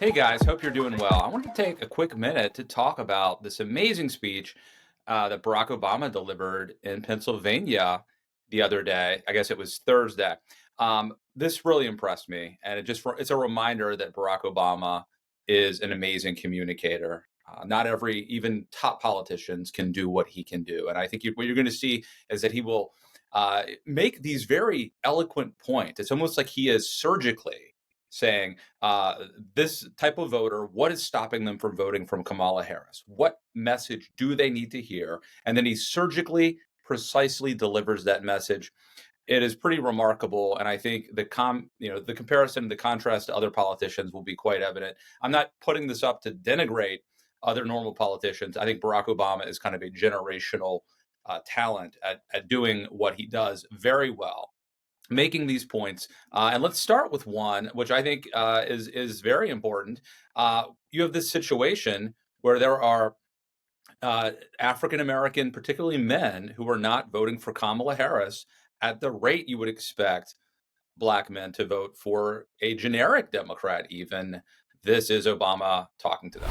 Hey guys, hope you're doing well. I wanted to take a quick minute to talk about this amazing speech that Barack Obama delivered in Pennsylvania the other day. I guess it was Thursday. This really impressed me, and it's a reminder that Barack Obama is an amazing communicator. Not every even top politicians can do what he can do, and I think what you're going to see is that he will make these very eloquent points. It's almost like he is surgically saying this type of voter, what is stopping them from voting from Kamala Harris? What message do they need to hear? And then he surgically, precisely delivers that message. It is pretty remarkable, and I think the comparison, the contrast to other politicians will be quite evident. I'm not putting this up to denigrate other normal politicians. I think Barack Obama is kind of a generational talent at doing what he does very well, making these points. And let's start with one, which I think is very important. You have this situation where there are African American, particularly men, who are not voting for Kamala Harris at the rate you would expect Black men to vote for a generic Democrat, even. This is Obama talking to them.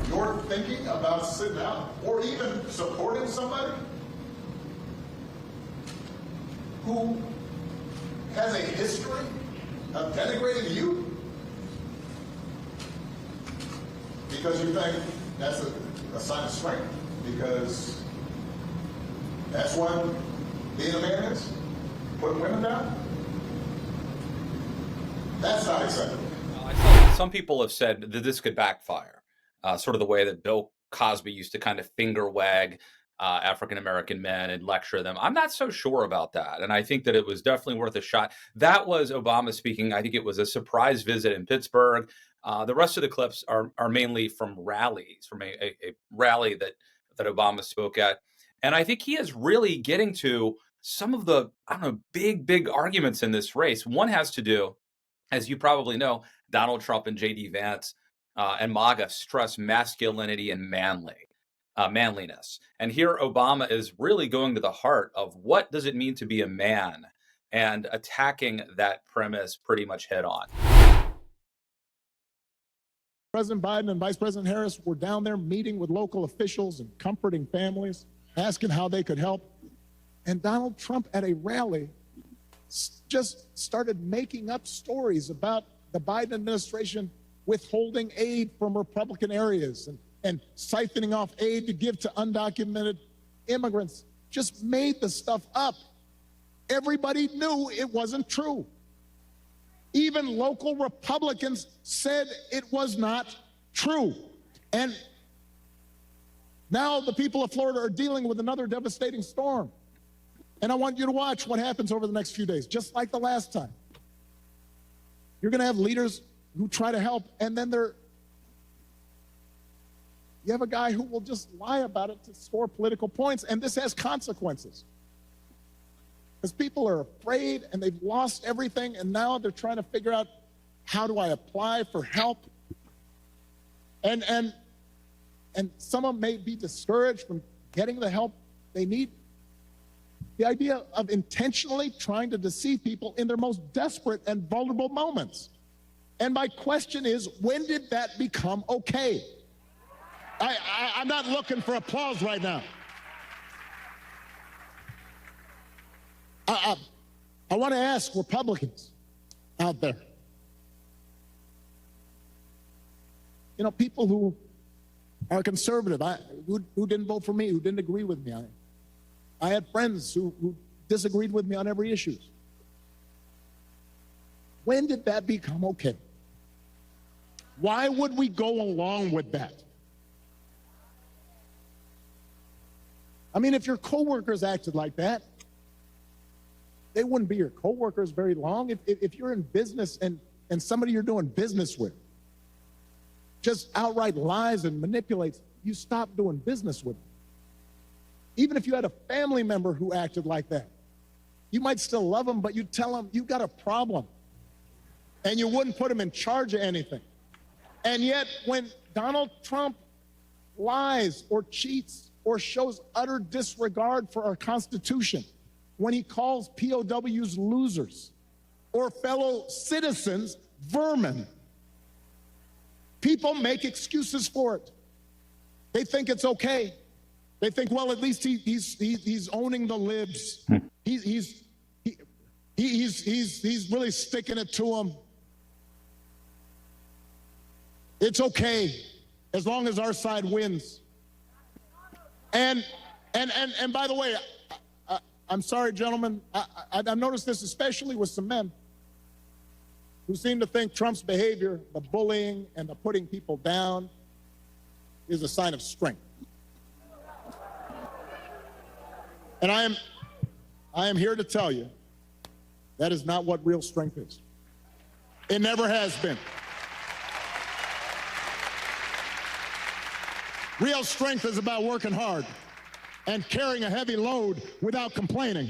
You're thinking about sitting out or even supporting somebody who has a history of denigrating you because you think that's a sign of strength, because that's what being a man is, putting women down. That's not acceptable. I saw some people have said that this could backfire, sort of the way that Bill Cosby used to kind of finger wag African American men and lecture them. I'm not so sure about that, and I think that it was definitely worth a shot. That was Obama speaking. I think it was a surprise visit in Pittsburgh. The rest of the clips are mainly from rallies, from a rally that Obama spoke at, and I think he is really getting to some of the big arguments in this race. One has to do, as you probably know, Donald Trump and J.D. Vance and MAGA stress masculinity and manliness. And here Obama is really going to the heart of what does it mean to be a man and attacking that premise pretty much head on. President Biden and Vice President Harris were down there meeting with local officials and comforting families, asking how they could help. And Donald Trump at a rally just started making up stories about the Biden administration withholding aid from Republican areas and siphoning off aid to give to undocumented immigrants. Just made the stuff up. Everybody knew it wasn't true. Even local Republicans said it was not true. And now the people of Florida are dealing with another devastating storm. And I want you to watch what happens over the next few days, just like the last time. You're going to have leaders who try to help, and then you have a guy who will just lie about it to score political points, and this has consequences. Because people are afraid, and they've lost everything, and now they're trying to figure out, how do I apply for help? And some of them may be discouraged from getting the help they need. The idea of intentionally trying to deceive people in their most desperate and vulnerable moments. And my question is, when did that become okay? I'm not looking for applause right now. I want to ask Republicans out there, people who are conservative, who didn't vote for me, who didn't agree with me. I had friends who disagreed with me on every issue. When did that become okay? Why would we go along with that? I mean, if your coworkers acted like that, they wouldn't be your coworkers very long. If you're in business and somebody you're doing business with just outright lies and manipulates, you stop doing business with them. Even if you had a family member who acted like that, you might still love them, but you tell them you've got a problem, and you wouldn't put them in charge of anything. And yet, when Donald Trump lies or cheats or shows utter disregard for our Constitution, when he calls POWs losers or fellow citizens vermin, people make excuses for it. They think it's okay. They think, well, at least he's owning the libs. He's really sticking it to them. It's okay as long as our side wins. And by the way, I'm sorry, gentlemen, I've noticed this especially with some men who seem to think Trump's behavior, the bullying and the putting people down, is a sign of strength. And I am here to tell you that is not what real strength is. It never has been. Real strength is about working hard and carrying a heavy load without complaining.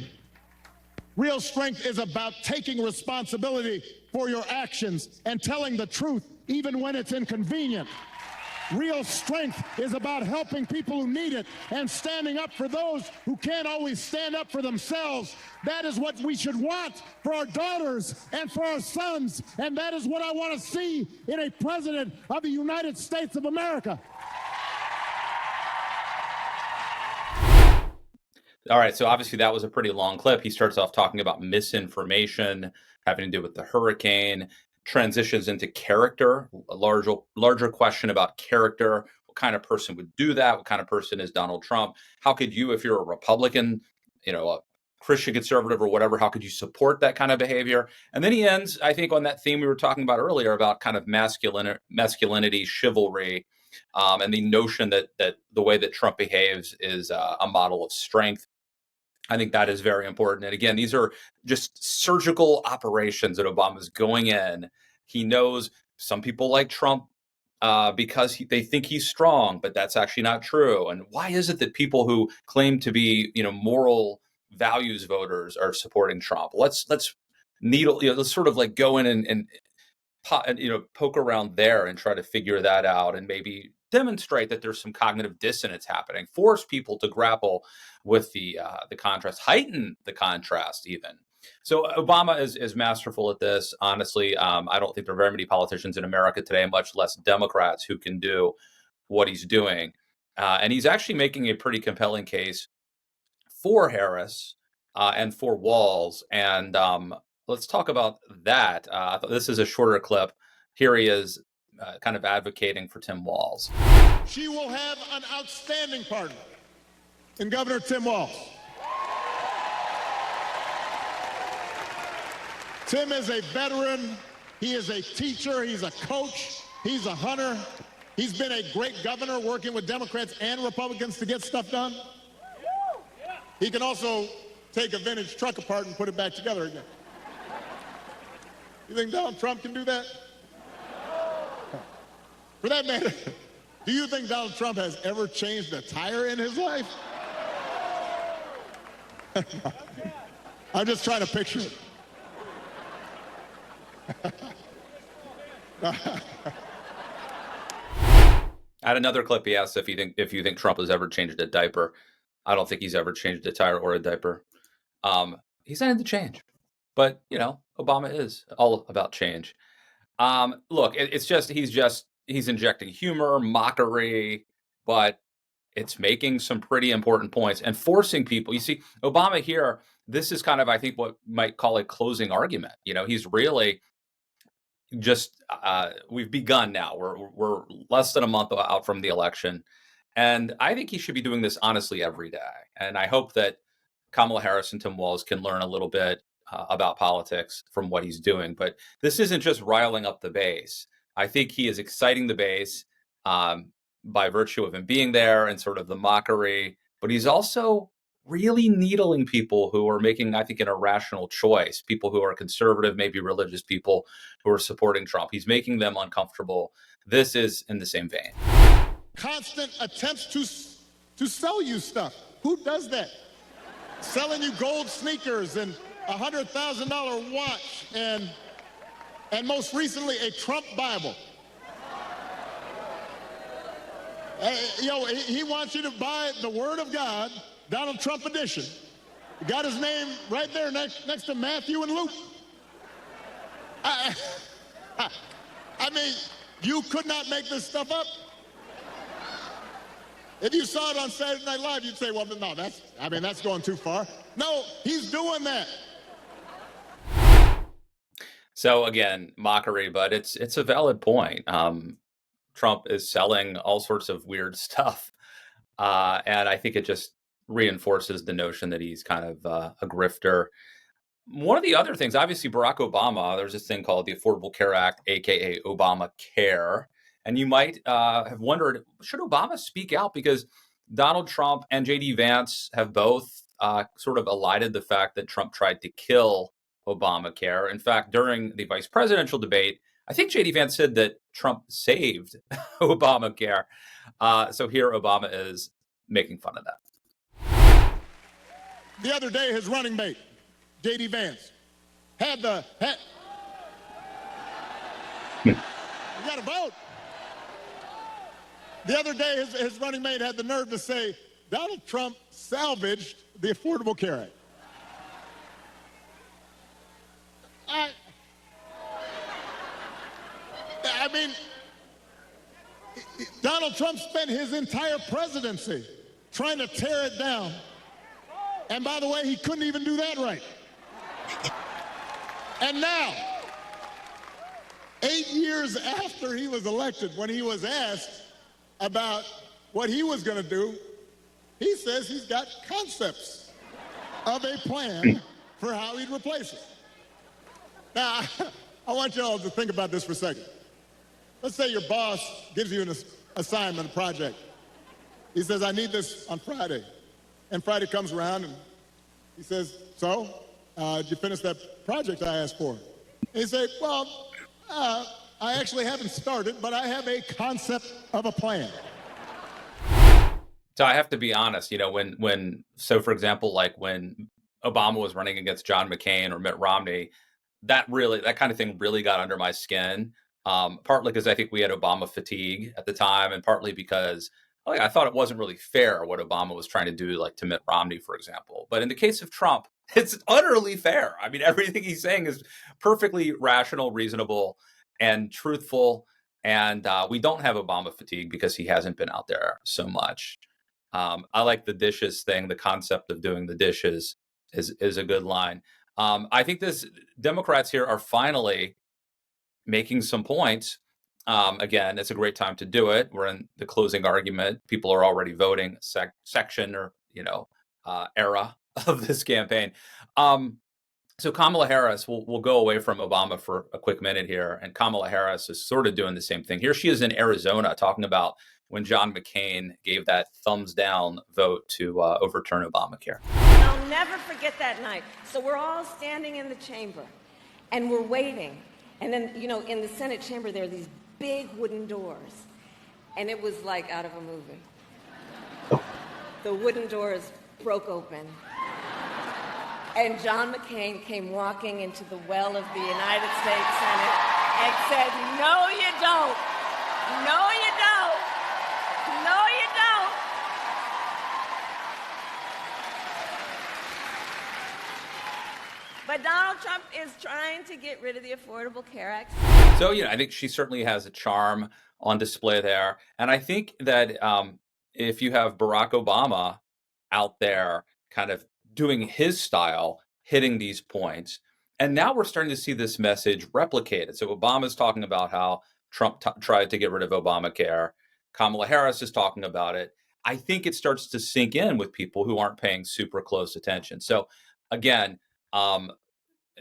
Real strength is about taking responsibility for your actions and telling the truth even when it's inconvenient. Real strength is about helping people who need it and standing up for those who can't always stand up for themselves. That is what we should want for our daughters and for our sons, and that is what I want to see in a president of the United States of America. All right, so obviously that was a pretty long clip. He starts off talking about misinformation having to do with the hurricane, transitions into character, a larger question about character. What kind of person would do that? What kind of person is Donald Trump? How could you, if you're a Republican, a Christian conservative or whatever, how could you support that kind of behavior? And then he ends, I think, on that theme we were talking about earlier about kind of masculinity, chivalry, and the notion that the way that Trump behaves is a model of strength. I think that is very important. And again, these are just surgical operations that Obama's going in. He knows some people like Trump because they think he's strong, but that's actually not true. And why is it that people who claim to be, moral values voters are supporting Trump? Let's needle, let's sort of like go in and poke around there and try to figure that out and maybe demonstrate that there's some cognitive dissonance happening, force people to grapple with the contrast, heighten the contrast even. So Obama is masterful at this. Honestly, I don't think there are very many politicians in America today, much less Democrats, who can do what he's doing. And he's actually making a pretty compelling case for Harris and for Walz. And let's talk about that. This is a shorter clip. Here he is kind of advocating for Tim Walz. She will have an outstanding partner in Governor Tim Walz. Tim is a veteran. He is a teacher. He's a coach. He's a hunter. He's been a great governor working with Democrats and Republicans to get stuff done. He can also take a vintage truck apart and put it back together again. You think Donald Trump can do that? For that matter, do you think Donald Trump has ever changed a tire in his life? I'm just trying to picture it. I had another clip. He asked if you think Trump has ever changed a diaper. I don't think he's ever changed a tire or a diaper. He's not into change, but Obama is all about change. Look, it's just he's injecting humor, mockery, but it's making some pretty important points and forcing people. You see, Obama here, this is kind of, I think, what might call a closing argument. He's really just, we've begun now. We're less than a month out from the election. And I think he should be doing this honestly every day. And I hope that Kamala Harris and Tim Walz can learn a little bit about politics from what he's doing. But this isn't just riling up the base. I think he is exciting the base by virtue of him being there and sort of the mockery. But he's also really needling people who are making, I think, an irrational choice, people who are conservative, maybe religious people who are supporting Trump. He's making them uncomfortable. This is in the same vein. Constant attempts to sell you stuff. Who does that? Selling you gold sneakers and $100,000 watch and most recently a Trump Bible. He wants you to buy the Word of God, Donald Trump edition. He got his name right there next to Matthew and Luke. I mean, You could not make this stuff up. If you saw it on Saturday Night Live, you'd say, well, no, that's going too far. No, he's doing that. So again, mockery, but it's a valid point. Trump is selling all sorts of weird stuff, and I think it just reinforces the notion that he's kind of a grifter. One of the other things, obviously, Barack Obama, there's this thing called the Affordable Care Act, aka Obamacare. And you might have wondered, should Obama speak out? Because Donald Trump and J.D. Vance have both sort of elided the fact that Trump tried to kill Obamacare. In fact, during the vice presidential debate, I think J.D. Vance said that Trump saved Obamacare. So here Obama is making fun of that. The other day, his running mate, J.D. Vance, you got to vote. The other day, his running mate had the nerve to say, Donald Trump salvaged the Affordable Care Act. I mean, Donald Trump spent his entire presidency trying to tear it down. And by the way, he couldn't even do that right. And now, 8 years after he was elected, when he was asked about what he was going to do, he says he's got concepts of a plan for how he'd replace it. Now, I want you all to think about this for a second. Let's say your boss gives you an assignment, a project. He says, I need this on Friday. And Friday comes around and he says, so, did you finish that project I asked for? And you say, well, I actually haven't started, but I have a concept of a plan. So I have to be honest, so for example, like when Obama was running against John McCain or Mitt Romney, that kind of thing really got under my skin. Partly because I think we had Obama fatigue at the time, and partly because I thought it wasn't really fair what Obama was trying to do, like to Mitt Romney, for example. But in the case of Trump, it's utterly fair. I mean, everything he's saying is perfectly rational, reasonable, and truthful. And we don't have Obama fatigue because he hasn't been out there so much. I like the dishes thing. The concept of doing the dishes is a good line. I think Democrats here are finally making some points. Again, it's a great time to do it. We're in the closing argument. People are already voting section or, era of this campaign. So Kamala Harris, we'll go away from Obama for a quick minute here. And Kamala Harris is sort of doing the same thing. Here she is in Arizona talking about when John McCain gave that thumbs down vote to overturn Obamacare. I'll never forget that night. So we're all standing in the chamber and we're waiting. And then, in the Senate chamber, there are these big wooden doors. And it was like out of a movie. The wooden doors broke open. And John McCain came walking into the well of the United States Senate and said, no, you don't. No, you don't. No, you don't. But Donald Trump is trying to get rid of the Affordable Care Act. So, I think she certainly has a charm on display there. And I think that if you have Barack Obama out there kind of doing his style, hitting these points, and now we're starting to see this message replicated. So Obama's talking about how Trump tried to get rid of Obamacare. Kamala Harris is talking about it. I think it starts to sink in with people who aren't paying super close attention. So again,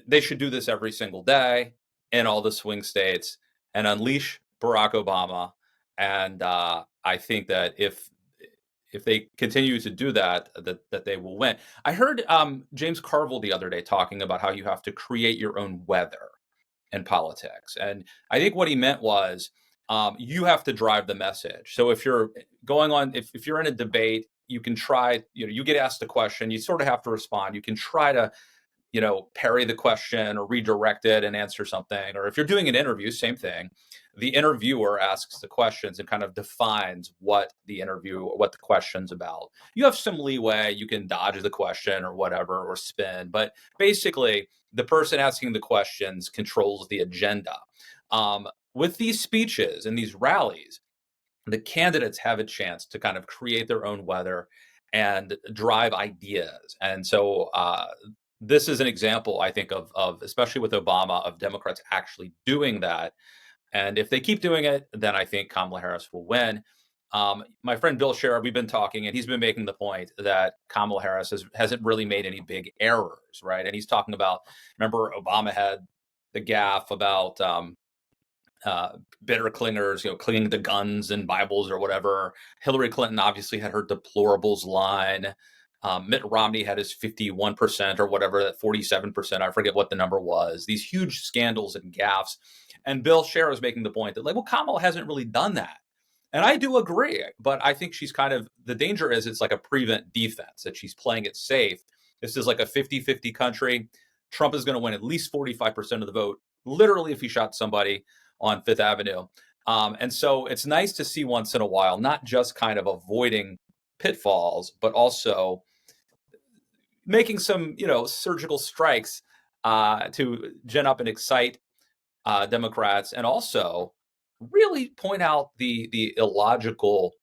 they should do this every single day in all the swing states and unleash Barack Obama. And I think that if they continue to do that they will win. I heard James Carville the other day talking about how you have to create your own weather in politics. And I think what he meant was you have to drive the message. So if you're if you're in a debate, you can try, you get asked a question, you sort of have to respond. You can try to, parry the question or redirect it and answer something. Or if you're doing an interview, same thing. The interviewer asks the questions and kind of defines what the question's about. You have some leeway. You can dodge the question or whatever, or spin. But basically, the person asking the questions controls the agenda. with these speeches and these rallies, the candidates have a chance to kind of create their own weather and drive ideas. And so this is an example, I think, of especially with Obama, of Democrats actually doing that. And if they keep doing it, then I think Kamala Harris will win. My friend Bill Scherer, we've been talking, and he's been making the point that Kamala Harris hasn't really made any big errors, right? And he's talking about, remember, Obama had the gaffe about bitter clingers, clinging to guns and Bibles or whatever. Hillary Clinton obviously had her deplorables line. Mitt Romney had his 51% or whatever, that 47%, I forget what the number was. These huge scandals and gaffes. And Bill Scherer is making the point that, like, well, Kamala hasn't really done that. And I do agree, but I think she's kind of, the danger is it's like a prevent defense, that she's playing it safe. This is like a 50-50 country. Trump is going to win at least 45% of the vote, literally, if he shot somebody on Fifth Avenue. And so it's nice to see once in a while, not just kind of avoiding pitfalls, but also making some, surgical strikes to gin up and excite Democrats, and also really point out the illogical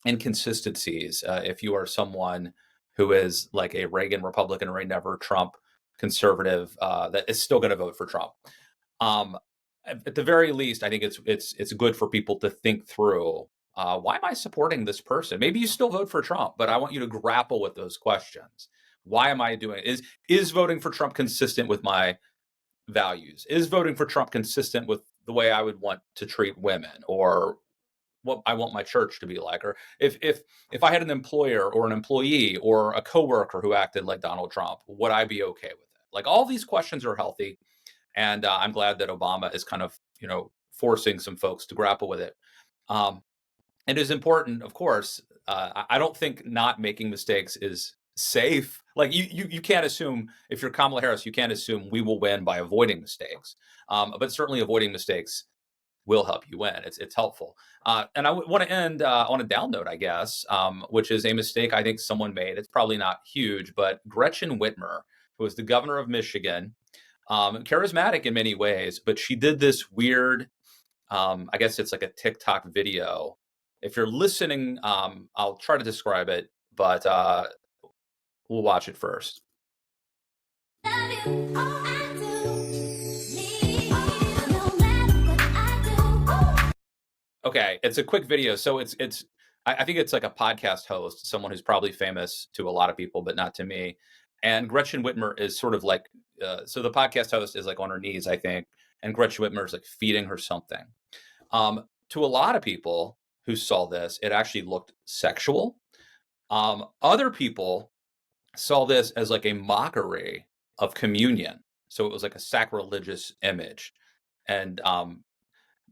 inconsistencies. If you are someone who is like a Reagan Republican or a never Trump conservative that is still going to vote for Trump. At the very least, I think it's good for people to think through, why am I supporting this person? Maybe you still vote for Trump, but I want you to grapple with those questions. Why am I doing it? Is voting for Trump consistent with my values? Is voting for Trump consistent with the way I would want to treat women, or what I want my church to be like? Or if I had an employer or an employee or a coworker who acted like Donald Trump, would I be okay with it? Like, all these questions are healthy. And I'm glad that Obama is kind of, forcing some folks to grapple with it. It is important, of course. I don't think not making mistakes is safe. Like, you can't assume, if you're Kamala Harris, you can't assume we will win by avoiding mistakes. But certainly avoiding mistakes will help you win. It's helpful. And I want to end on a down note, I guess, which is a mistake I think someone made. It's probably not huge, but Gretchen Whitmer, who was the governor of Michigan, charismatic in many ways, but she did this weird, I guess it's like a TikTok video. If you're listening, I'll try to describe it, but we'll watch it first. Okay, it's a quick video. So I think it's like a podcast host, someone who's probably famous to a lot of people, but not to me. And Gretchen Whitmer is sort of like, so the podcast host is like on her knees, I think, and Gretchen Whitmer is like feeding her something. To a lot of people who saw this, it actually looked sexual. Other people saw this as like a mockery of communion. So it was like a sacrilegious image. And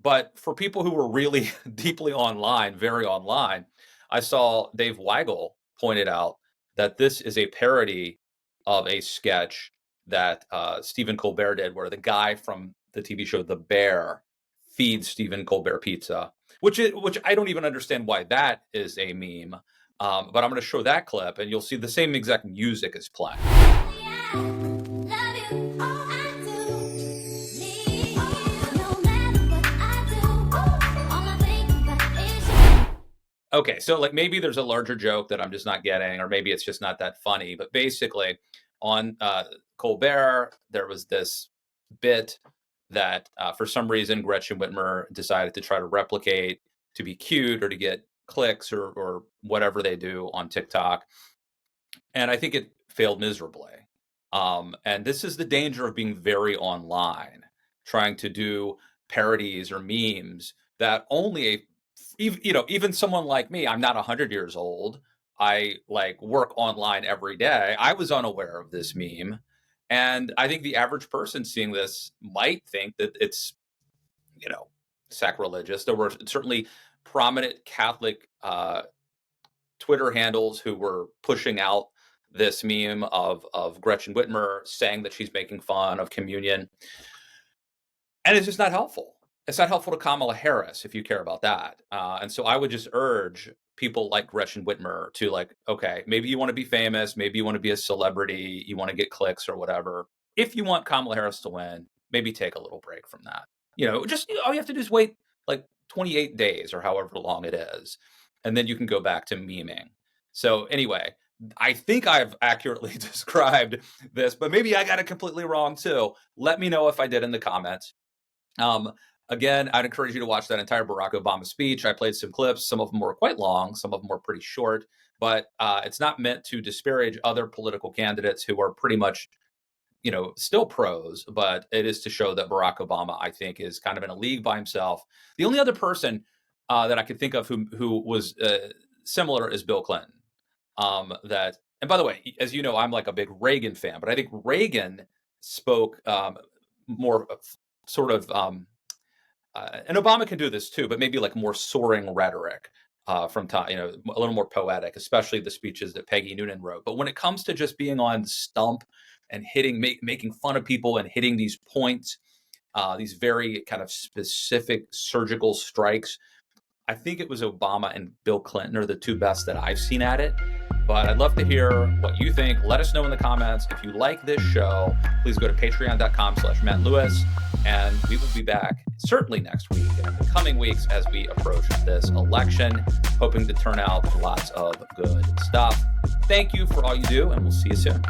but for people who were really deeply online, very online, I saw Dave Weigel pointed out that this is a parody of a sketch that Stephen Colbert did, where the guy from the TV show The Bear feeds Stephen Colbert pizza, which I don't even understand why that is a meme. But I'm going to show that clip, and you'll see the same exact music is playing. Okay, so like maybe there's a larger joke that I'm just not getting, or maybe it's just not that funny. But basically, on Colbert, there was this bit that for some reason Gretchen Whitmer decided to try to replicate to be cute or to get clicks or whatever they do on TikTok. And I think it failed miserably. And this is the danger of being very online, trying to do parodies or memes that only even someone like me, I'm not 100 years old. I like work online every day. I was unaware of this meme. And I think the average person seeing this might think that it's, sacrilegious. There were certainly prominent Catholic Twitter handles who were pushing out this meme of Gretchen Whitmer saying that she's making fun of communion. And it's just not helpful. It's not helpful to Kamala Harris if you care about that. And so I would just urge people like Gretchen Whitmer to, like, okay, maybe you want to be famous, maybe you want to be a celebrity, you want to get clicks or whatever. If you want Kamala Harris to win, maybe take a little break from that. All you have to do is wait like 28 days or however long it is, and then you can go back to memeing. So anyway, I think I've accurately described this, but maybe I got it completely wrong too. Let me know if I did in the comments. Again, I'd encourage you to watch that entire Barack Obama speech. I played some clips. Some of them were quite long. Some of them were pretty short, but it's not meant to disparage other political candidates who are pretty much, still pros, but it is to show that Barack Obama, I think, is kind of in a league by himself. The only other person that I could think of who was similar is Bill Clinton. And by the way, as you know, I'm like a big Reagan fan, but I think Reagan spoke more sort of, and Obama can do this too, but maybe like more soaring rhetoric from time, a little more poetic, especially the speeches that Peggy Noonan wrote. But when it comes to just being on the stump and making fun of people and hitting these points, these very kind of specific surgical strikes, I think it was Obama and Bill Clinton are the two best that I've seen at it. But I'd love to hear what you think. Let us know in the comments. If you like this show, please go to patreon.com/Matt Lewis. And we will be back certainly next week and in the coming weeks as we approach this election, hoping to turn out lots of good stuff. Thank you for all you do, and we'll see you soon.